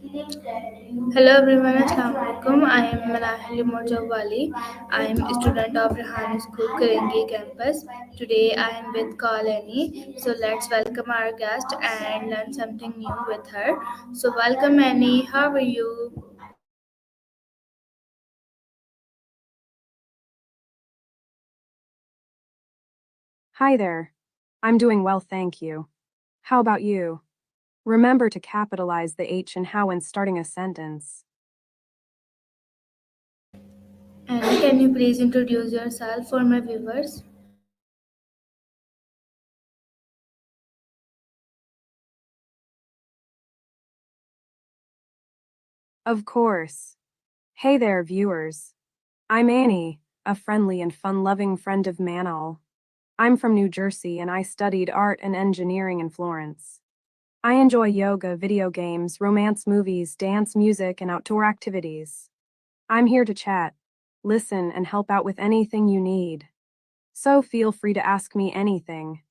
Hello everyone, Assalamu alaikum. I am Manahili Morjawali. I am a student of Rehan School, Korangi Campus. Today I am with Annie. So let's welcome our guest and learn something new with her. So welcome Annie. How are you? Hi there. I'm doing well, thank you. How about you? Remember to capitalize the H and how when starting a sentence. Annie, can you please introduce yourself for my viewers? Of course. Hey there, viewers. I'm Annie, a friendly and fun-loving friend of Manal. I'm from New Jersey and I studied art and engineering in Florence. I enjoy yoga, video games, romance movies, dance music, and outdoor activities. I'm here to chat, listen, and help out with anything you need. So feel free to ask me anything.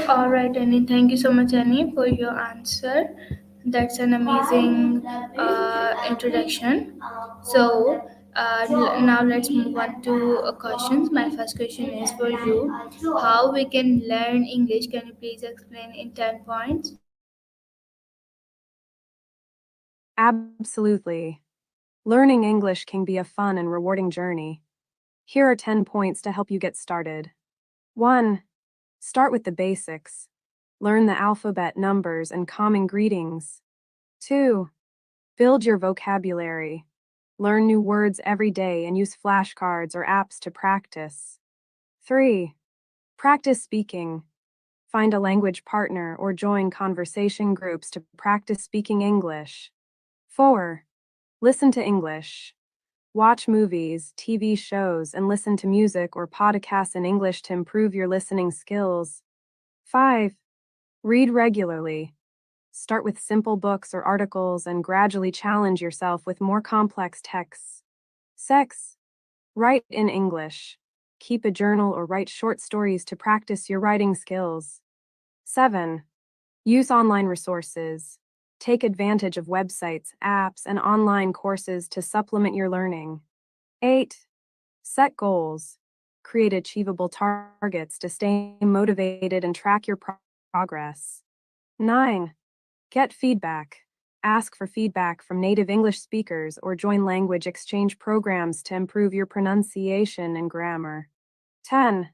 All right, Annie. Thank you so much, Annie, for your answer. That's an amazing introduction. So now let's move on to questions. My first question is for you. How we can learn English? Can you please explain in 10 points? Absolutely. Learning English can be a fun and rewarding journey. Here are 10 points to help you get started. 1. Start with the basics. Learn the alphabet, numbers, and common greetings. 2. Build your vocabulary. Learn new words every day and use flashcards or apps to practice. 3. Practice speaking. Find a language partner or join conversation groups to practice speaking English. 4. Listen to English. Watch movies, TV shows, and listen to music or podcasts in English to improve your listening skills. 5. Read regularly. Start with simple books or articles and gradually challenge yourself with more complex texts. 6. Write in English. Keep a journal or write short stories to practice your writing skills. 7. Use online resources. Take advantage of websites, apps, and online courses to supplement your learning. 8. Set goals. Create achievable targets to stay motivated and track your progress. 9. Get feedback. Ask for feedback from native English speakers or join language exchange programs to improve your pronunciation and grammar. 10.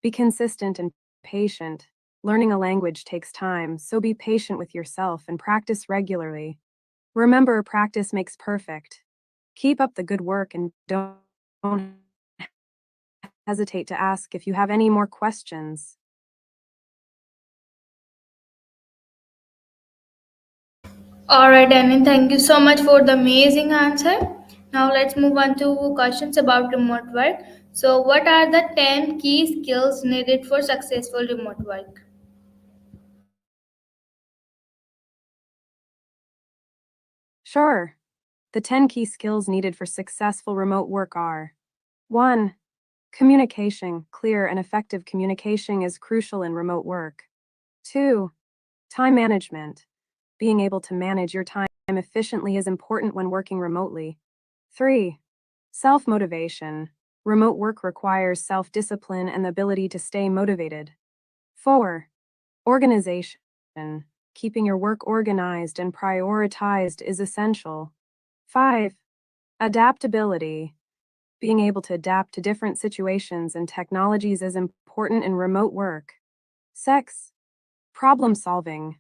Be consistent and patient. Learning a language takes time, so be patient with yourself and practice regularly. Remember, practice makes perfect. Keep up the good work and don't hesitate to ask if you have any more questions. All right, Annie. Thank you so much for the amazing answer. Now let's move on to questions about remote work. So, what are the 10 key skills needed for successful remote work? Sure. The 10 key skills needed for successful remote work are: 1. Communication. Clear and effective communication is crucial in remote work. 2. Time management. Being able to manage your time efficiently is important when working remotely. 3. Self-motivation. Remote work requires self-discipline and the ability to stay motivated. 4. Organization. Keeping your work organized and prioritized is essential. 5. Adaptability. Being able to adapt to different situations and technologies is important in remote work. 6. Problem solving.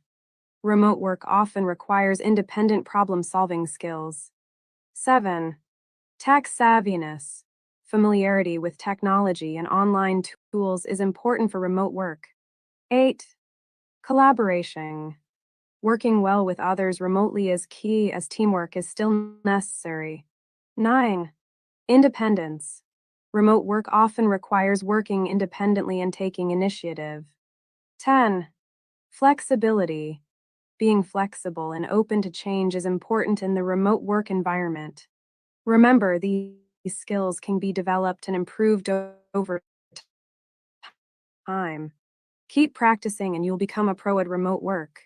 Remote work often requires independent problem-solving skills. 7. Tech savviness. Familiarity with technology and online tools is important for remote work. 8. Collaboration. Working well with others remotely is key as teamwork is still necessary. 9. Independence. Remote work often requires working independently and taking initiative. 10. Flexibility. Being flexible and open to change is important in the remote work environment. Remember, these skills can be developed and improved over time. Keep practicing and you'll become a pro at remote work.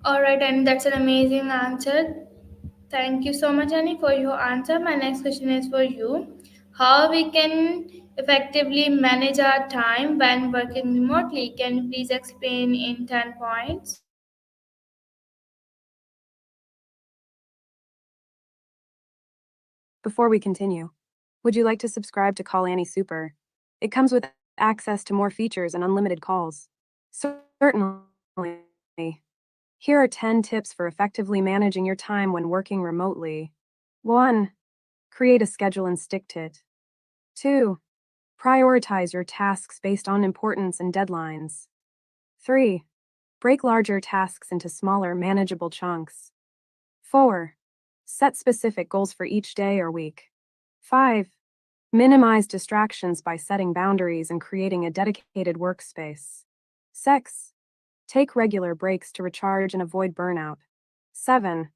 All right, and that's an amazing answer. Thank you so much, Annie, for your answer. My next question is for you. How we can effectively manage our time when working remotely? Can you please explain in 10 points? Before we continue, would you like to subscribe to Call Annie Super? It comes with access to more features and unlimited calls. Certainly. Here are 10 tips for effectively managing your time when working remotely. 1. Create a schedule and stick to it. 2. Prioritize your tasks based on importance and deadlines. 3. Break larger tasks into smaller, manageable chunks. 4. Set specific goals for each day or week. 5. Minimize distractions by setting boundaries and creating a dedicated workspace. 6. Take regular breaks to recharge and avoid burnout. 7.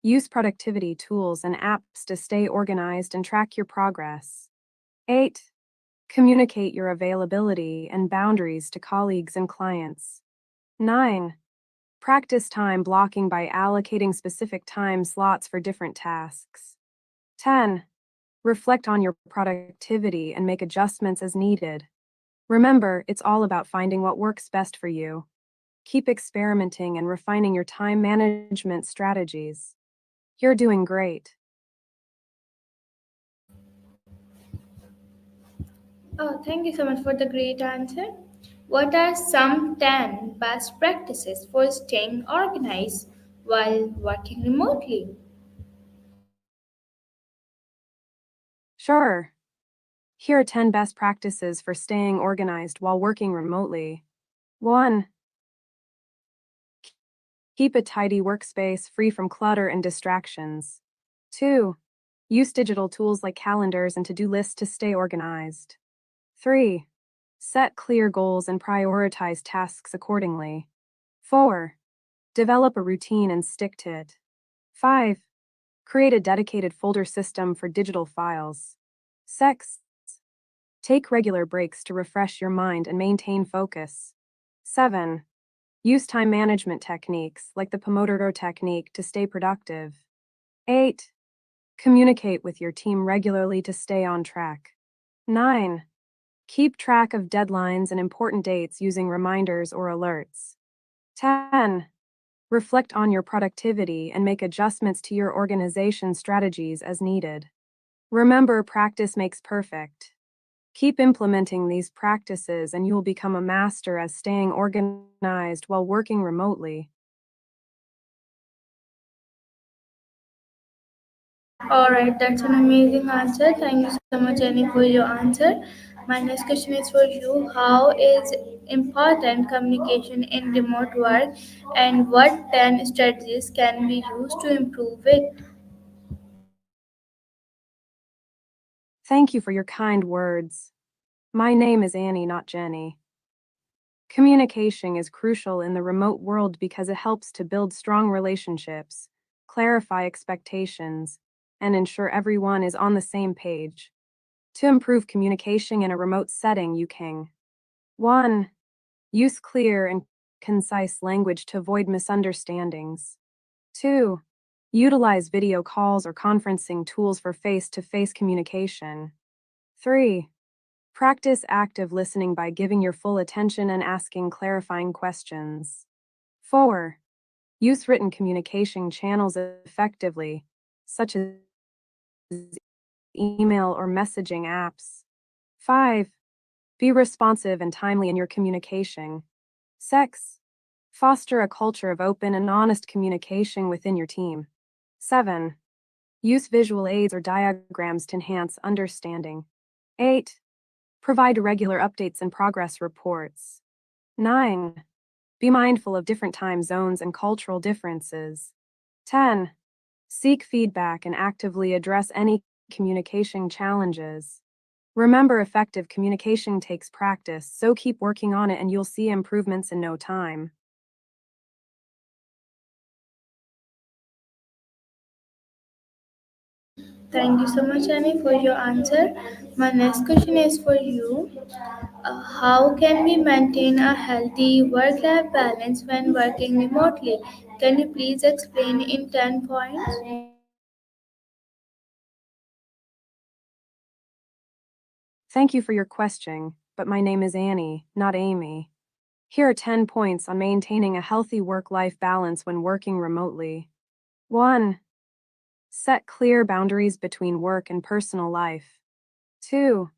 Use productivity tools and apps to stay organized and track your progress. 8. Communicate your availability and boundaries to colleagues and clients. 9. Practice time blocking by allocating specific time slots for different tasks. 10. Reflect on your productivity and make adjustments as needed. Remember, it's all about finding what works best for you. Keep experimenting and refining your time management strategies. You're doing great. Oh, thank you so much for the great answer. What are some 10 best practices for staying organized while working remotely? Sure. Here are 10 best practices for staying organized while working remotely. 1. Keep a tidy workspace free from clutter and distractions. 2. Use digital tools like calendars and to-do lists to stay organized. 3. Set clear goals and prioritize tasks accordingly. 4. Develop a routine and stick to it. 5. Create a dedicated folder system for digital files. 6. Take regular breaks to refresh your mind and maintain focus. 7. Use time management techniques like the Pomodoro technique to stay productive. 8. Communicate with your team regularly to stay on track. 9. Keep track of deadlines and important dates using reminders or alerts. 10. Reflect on your productivity and make adjustments to your organization strategies as needed. Remember, practice makes perfect. Keep implementing these practices and you will become a master at staying organized while working remotely. All right, that's an amazing answer. Thank you so much, Annie, for your answer. My next question is for you. How is important communication in remote work, and what 10 strategies can we use to improve it? Thank you for your kind words. My name is Annie, not Jenny. Communication is crucial in the remote world because it helps to build strong relationships, clarify expectations, and ensure everyone is on the same page. To improve communication in a remote setting, you can 1. Use clear and concise language to avoid misunderstandings. 2. Utilize video calls or conferencing tools for face to face communication. 3. Practice active listening by giving your full attention and asking clarifying questions. 4. Use written communication channels effectively, such as email or messaging apps. 5. Be responsive and timely in your communication. 6. Foster a culture of open and honest communication within your team. 7. Use visual aids or diagrams to enhance understanding. 8. Provide regular updates and progress reports. 9. Be mindful of different time zones and cultural differences. 10. Seek feedback and actively address any communication challenges. Remember, effective communication takes practice, so keep working on it and you'll see improvements in no time. Thank you so much, Annie, for your answer. My next question is for you. How can we maintain a healthy work life balance when working remotely? Can you please explain in 10 points? Thank you for your question, but my name is Annie, not Amy. Here are 10 points on maintaining a healthy work life balance when working remotely. 1. Set clear boundaries between work and personal life. 2.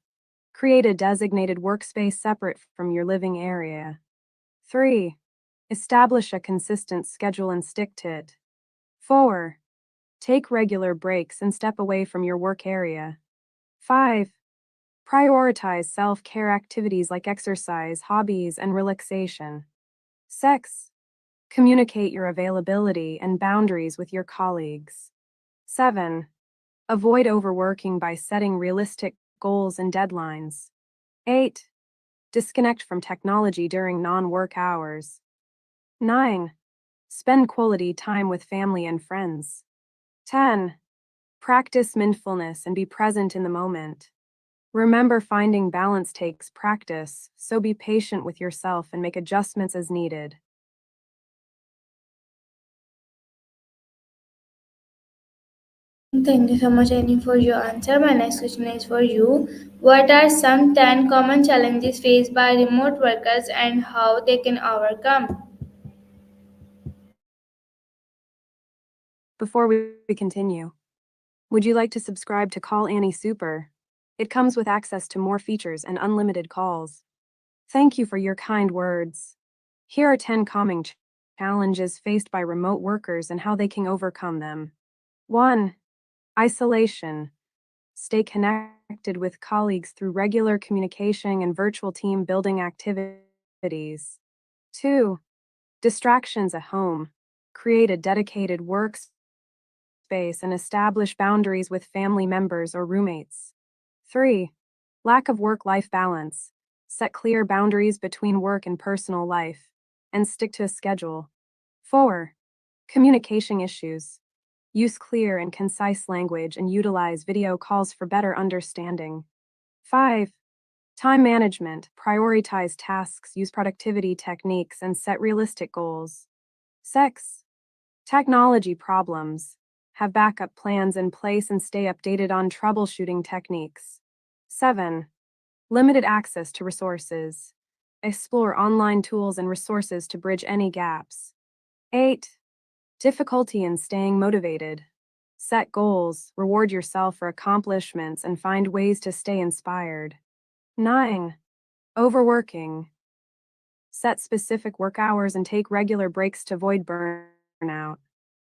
Create a designated workspace separate from your living area. 3. Establish a consistent schedule and stick to it. 4. Take regular breaks and step away from your work area. 5. Prioritize self-care activities like exercise, hobbies, and relaxation. 6. Communicate your availability and boundaries with your colleagues. 7. Avoid overworking by setting realistic goals and deadlines. 8. Disconnect from technology during non-work hours. 9. Spend quality time with family and friends. 10. Practice mindfulness and be present in the moment. Remember, finding balance takes practice, so be patient with yourself and make adjustments as needed. Thank you so much, Annie, for your answer. My next question is for you. What are some 10 common challenges faced by remote workers and how they can overcome? Before we continue, would you like to subscribe to Call Annie Super? It comes with access to more features and unlimited calls. Thank you for your kind words. Here are 10 common challenges faced by remote workers and how they can overcome them. 1. Isolation. Stay connected with colleagues through regular communication and virtual team building activities. 2. Distractions at home. Create a dedicated workspace and establish boundaries with family members or roommates. 3. Lack of work-life balance. Set clear boundaries between work and personal life, and stick to a schedule. 4. Communication issues. Use clear and concise language and utilize video calls for better understanding. 5. Time management. Prioritize tasks, use productivity techniques, and set realistic goals. 6. Technology problems. Have backup plans in place and stay updated on troubleshooting techniques. 7. Limited access to resources. Explore online tools and resources to bridge any gaps. 8. Difficulty in staying motivated. Set goals, reward yourself for accomplishments, and find ways to stay inspired. 9. Overworking. Set specific work hours and take regular breaks to avoid burnout.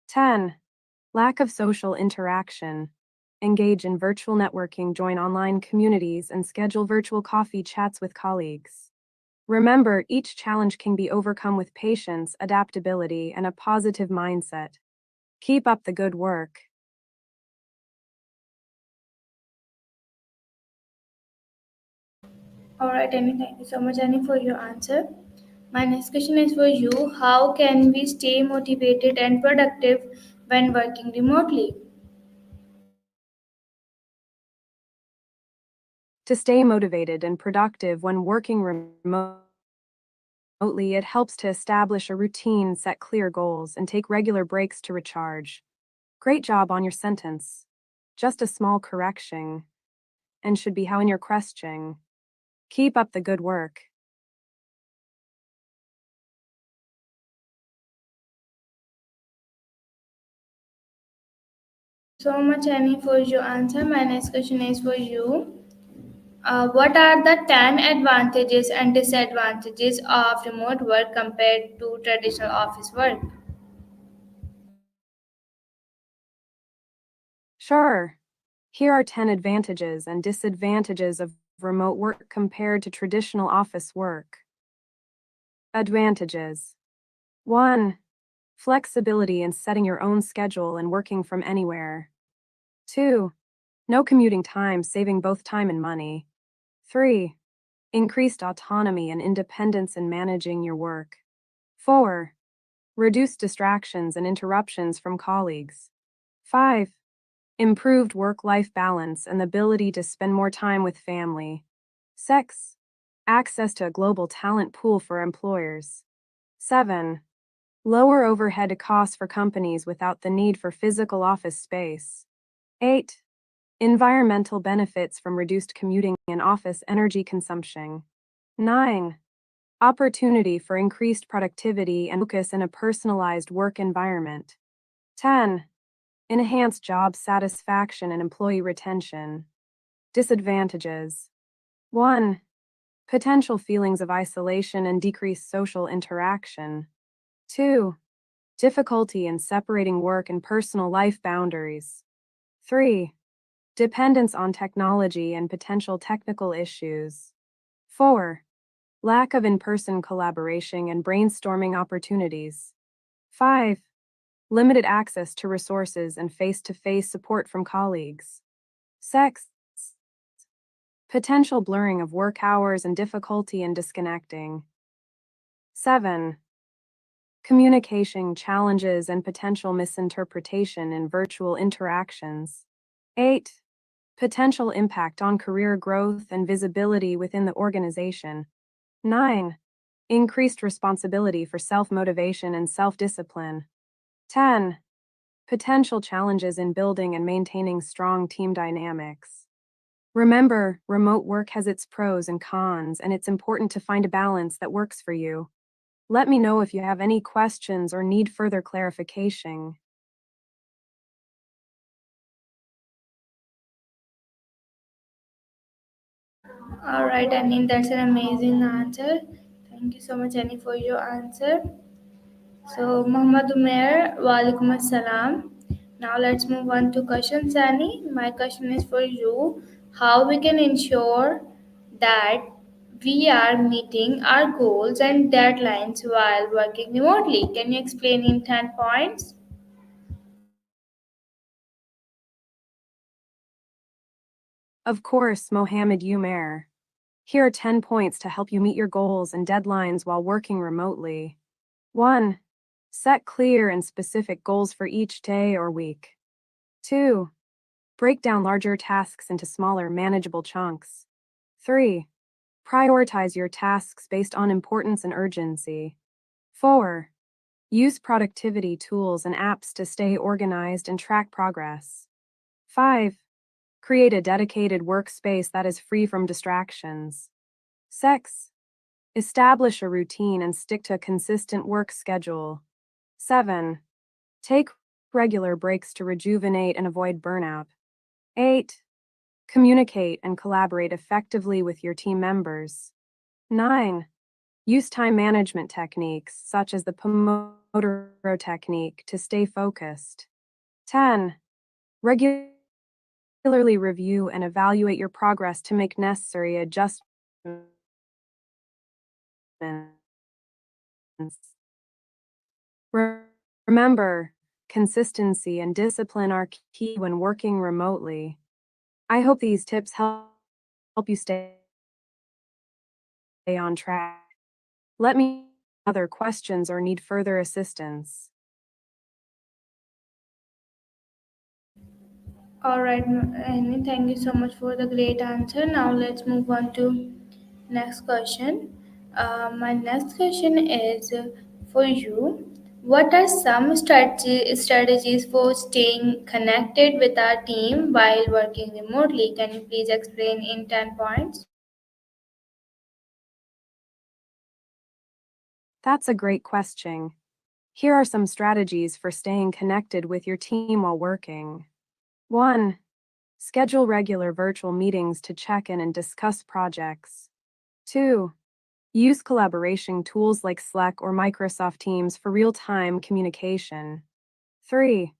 10. Lack of social interaction. Engage in virtual networking, join online communities, and schedule virtual coffee chats with colleagues. Remember, each challenge can be overcome with patience, adaptability, and a positive mindset. Keep up the good work. Alright, Annie, thank you so much, Annie, for your answer. My next question is for you. How can we stay motivated and productive when working remotely? To stay motivated and productive when working remotely, it helps to establish a routine, set clear goals, and take regular breaks to recharge. Great job on your sentence. Just a small correction, and should be how in your question. Keep up the good work. So much, Annie, for your answer. My next question is for you. What are the 10 advantages and disadvantages of remote work compared to traditional office work? Sure. Here are 10 advantages and disadvantages of remote work compared to traditional office work. Advantages. 1. Flexibility in setting your own schedule and working from anywhere. 2. No commuting time, saving both time and money. 3. Increased autonomy and independence in managing your work. 4. Reduced distractions and interruptions from colleagues. 5. improved work-life balance and the ability to spend more time with family. 6. Access to a global talent pool for employers. 7. Lower overhead costs for companies without the need for physical office space. 8. Environmental benefits from reduced commuting and office energy consumption. 9. Opportunity for increased productivity and focus in a personalized work environment. 10. Enhanced job satisfaction and employee retention. Disadvantages. 1. Potential feelings of isolation and decreased social interaction. 2. Difficulty in separating work and personal life boundaries. 3. Dependence on technology and potential technical issues. 4. Lack of in-person collaboration and brainstorming opportunities. 5. Limited access to resources and face-to-face support from colleagues. 6. Potential blurring of work hours and difficulty in disconnecting. 7. Communication challenges and potential misinterpretation in virtual interactions. 8. Potential impact on career growth and visibility within the organization. 9. Increased responsibility for self-motivation and self-discipline. 10. Potential challenges in building and maintaining strong team dynamics. Remember, remote work has its pros and cons, and it's important to find a balance that works for you. Let me know if you have any questions or need further clarification. All right, Annie, that's an amazing answer. Thank you so much, Annie, for your answer. So, Muhammad Umair, Walaikum Assalam. Now, let's move on to questions, Annie. My question is for you. How we can ensure that we are meeting our goals and deadlines while working remotely? Can you explain in 10 points? Of course, Mohammed Umair. Here are 10 points to help you meet your goals and deadlines while working remotely. 1. Set clear and specific goals for each day or week. 2. Break down larger tasks into smaller, manageable chunks. 3. Prioritize your tasks based on importance and urgency. 4. Use productivity tools and apps to stay organized and track progress. 5. Create a dedicated workspace that is free from distractions. 6. Establish a routine and stick to a consistent work schedule. 7. Take regular breaks to rejuvenate and avoid burnout. 8. Communicate and collaborate effectively with your team members. 9. Use time management techniques such as the Pomodoro technique to stay focused. 10. Regularly review and evaluate your progress to make necessary adjustments. Remember, consistency and discipline are key when working remotely. I hope these tips help you stay on track. Let me know other questions or need further assistance. All right, Annie, thank you so much for the great answer. Now let's move on to next question. My next question is for you. What are some strategies for staying connected with our team while working remotely? Can you please explain in 10 points? That's a great question. Here are some strategies for staying connected with your team while working. 1. Schedule regular virtual meetings to check in and discuss projects. 2. Use collaboration tools like Slack or Microsoft Teams for real-time communication. 3.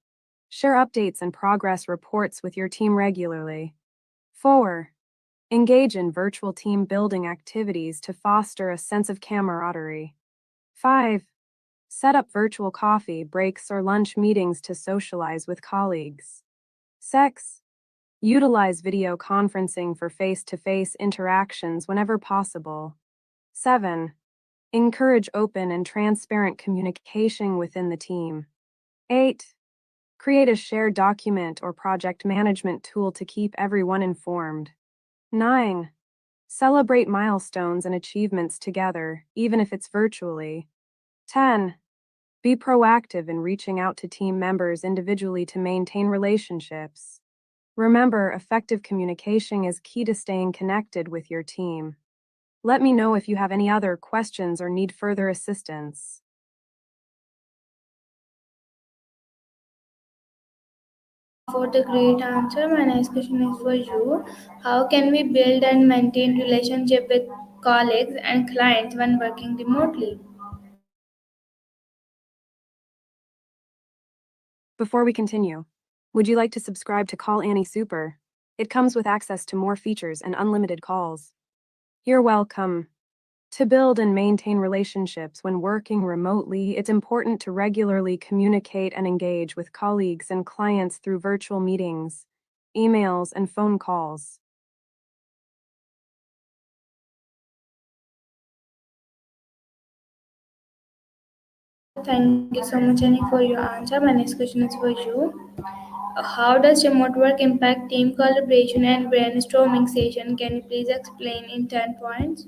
Share updates and progress reports with your team regularly. 4. Engage in virtual team building activities to foster a sense of camaraderie. 5. Set up virtual coffee breaks or lunch meetings to socialize with colleagues. 6. Utilize video conferencing for face-to-face interactions whenever possible. 7. Encourage open and transparent communication within the team. 8. Create a shared document or project management tool to keep everyone informed. 9. Celebrate milestones and achievements together, even if it's virtually. 10. Be proactive in reaching out to team members individually to maintain relationships. Remember, effective communication is key to staying connected with your team. Let me know if you have any other questions or need further assistance. For the great answer, my next question is for you. How can we build and maintain relationship with colleagues and clients when working remotely? Before we continue, would you like to subscribe to Call Annie Super? It comes with access to more features and unlimited calls. You're welcome. To build and maintain relationships when working remotely, it's important to regularly communicate and engage with colleagues and clients through virtual meetings, emails, and phone calls. Thank you so much, Annie, for your answer. My next question is for you. How does remote work impact team collaboration and brainstorming session? Can you please explain in 10 points?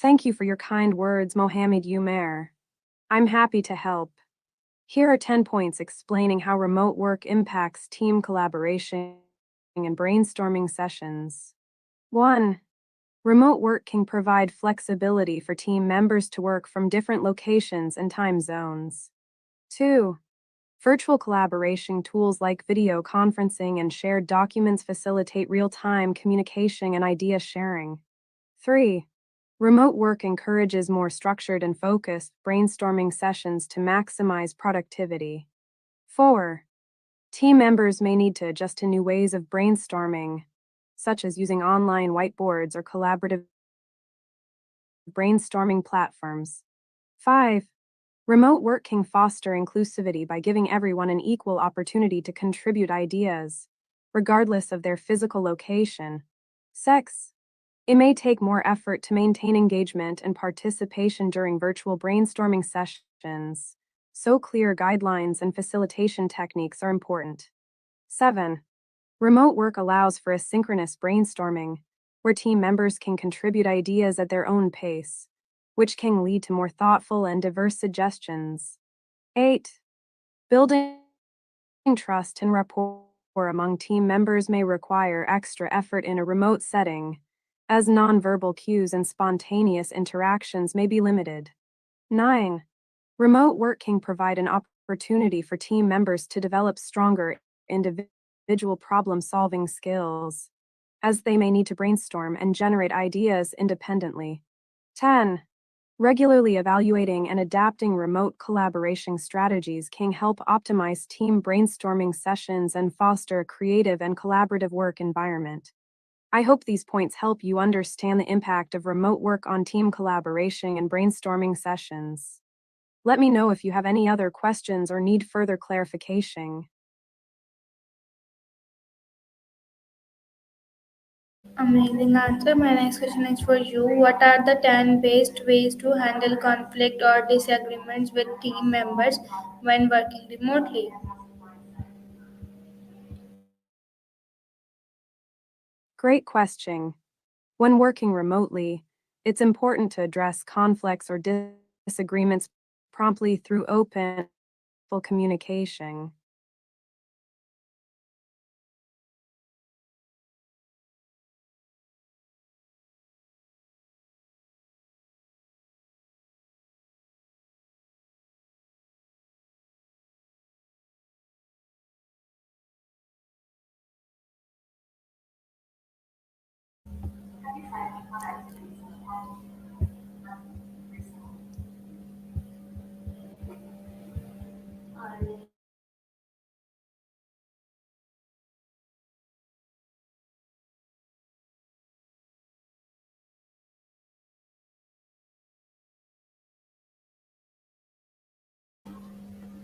Thank you for your kind words, Mohammed Umair. I'm happy to help. Here are 10 points explaining how remote work impacts team collaboration and brainstorming sessions. 1. Remote work can provide flexibility for team members to work from different locations and time zones. 2. Virtual collaboration tools like video conferencing and shared documents facilitate real time communication and idea sharing. 3. Remote work encourages more structured and focused brainstorming sessions to maximize productivity. 4. Team members may need to adjust to new ways of brainstorming, such as using online whiteboards or collaborative brainstorming platforms. 5. Remote work can foster inclusivity by giving everyone an equal opportunity to contribute ideas, regardless of their physical location. 6. It may take more effort to maintain engagement and participation during virtual brainstorming sessions, so clear guidelines and facilitation techniques are important. 7. Remote work allows for asynchronous brainstorming, where team members can contribute ideas at their own pace, which can lead to more thoughtful and diverse suggestions. 8. Building trust and rapport among team members may require extra effort in a remote setting, as nonverbal cues and spontaneous interactions may be limited. 9. Remote work can provide an opportunity for team members to develop stronger individual problem solving skills, as they may need to brainstorm and generate ideas independently. 10. Regularly evaluating and adapting remote collaboration strategies can help optimize team brainstorming sessions and foster a creative and collaborative work environment. I hope these points help you understand the impact of remote work on team collaboration and brainstorming sessions. Let me know if you have any other questions or need further clarification. Amazing answer. My next question is for you. What are the 10 best ways to handle conflict or disagreements with team members when working remotely? Great question. When working remotely, it's important to address conflicts or disagreements promptly through open communication.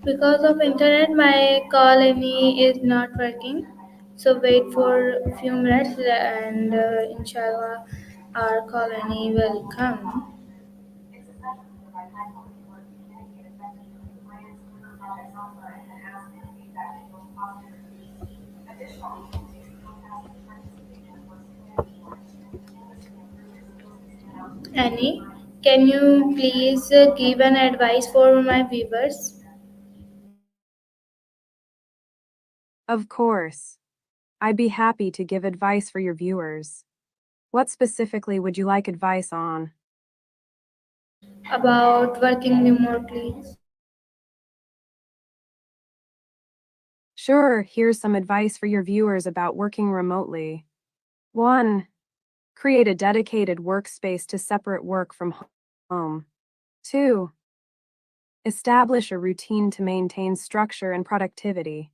Because of internet, my colony is not working. So wait for a few minutes and inshallah our colony will come. Annie, can you please give an advice for my viewers? Of course. I'd be happy to give advice for your viewers. What specifically would you like advice on? About working remotely. Sure, here's some advice for your viewers about working remotely. 1. Create a dedicated workspace to separate work from home. 2. Establish a routine to maintain structure and productivity.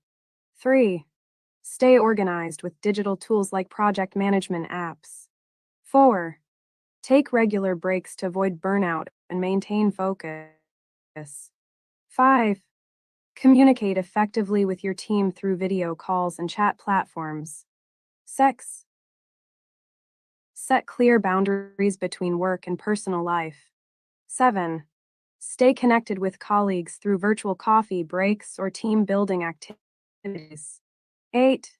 3. Stay organized with digital tools like project management apps. 4. Take regular breaks to avoid burnout and maintain focus. 5. Communicate effectively with your team through video calls and chat platforms. 6. Set clear boundaries between work and personal life. 7. Stay connected with colleagues through virtual coffee breaks or team building activities. 8.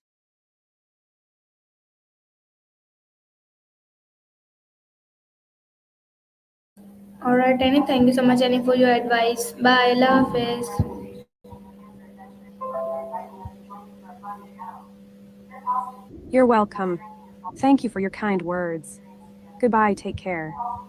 Alright, Annie, thank you so much, Annie, for your advice. Bye, love is. You're welcome. Thank you for your kind words. Goodbye, take care.